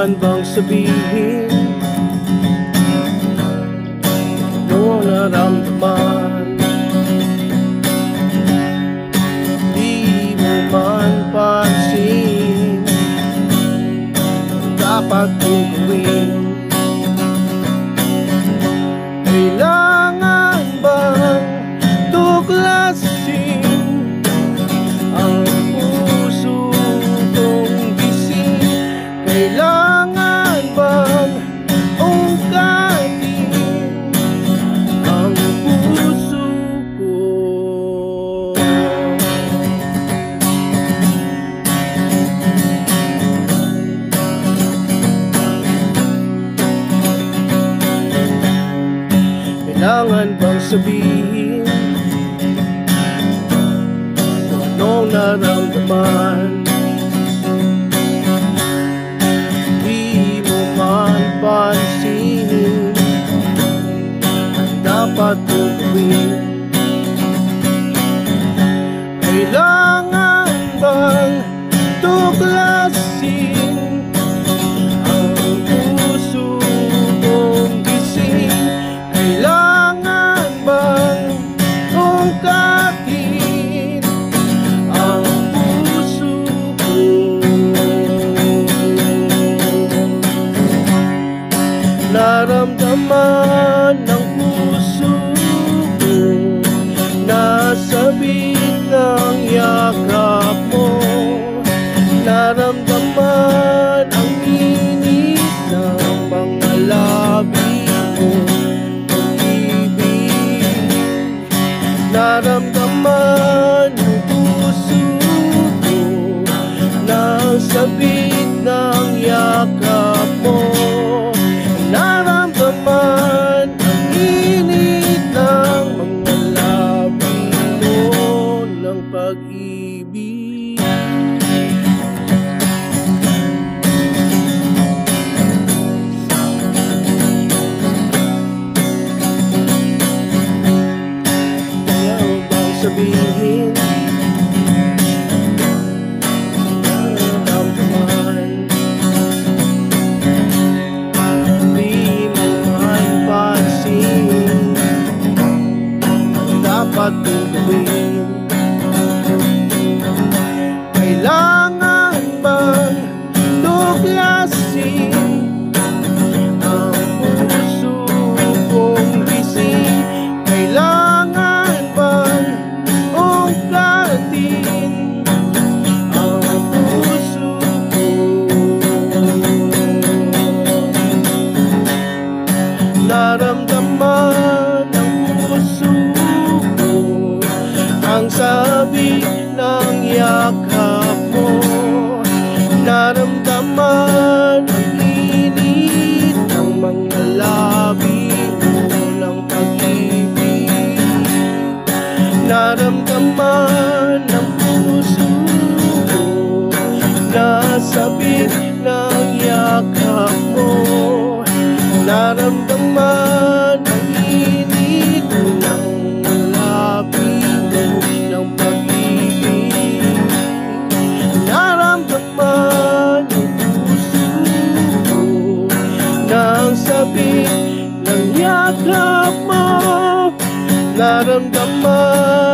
Kailangan bang sabihin ano naramdaman? Di mo man pansin dapat kong gawin. Kailangan bang tuklasin ang puso kong gising? Kailangan bang ungkatin ang puso ko? Kailangan bang sabihin kung anong naramdaman? Di mo man pansinin ang dapat kong gawin. Kailangan bang tuklasin ang puso kong gising? Kailangan bang ungkatin ang puso ko? Naramdaman ng puso ko, nasabit ng yakap mo. Naramdaman ang init ng mga labi mo. Naramdaman ng puso ko, nasabit ng yakap mo. Naramdaman ang init ng mga labi mo ng pag-ibig. Sabihin naramdaman, di mo man pansin dapat kong gawin. Kailangan bang tuklasin ang puso kong gising? Kailangan bang ungkatin ang puso ko? Naramdaman ng puso ko ang sabik ng yakap mo. Naramdaman ang init ng mga labi mo ng pag-ibig. Naramdaman ng puso ko, nasabit ng yakap mo. Naramdaman ang init ng labi mo ng pag-ibig. Naramdaman ng puso ko, nasabit ng yakap mo. Naramdaman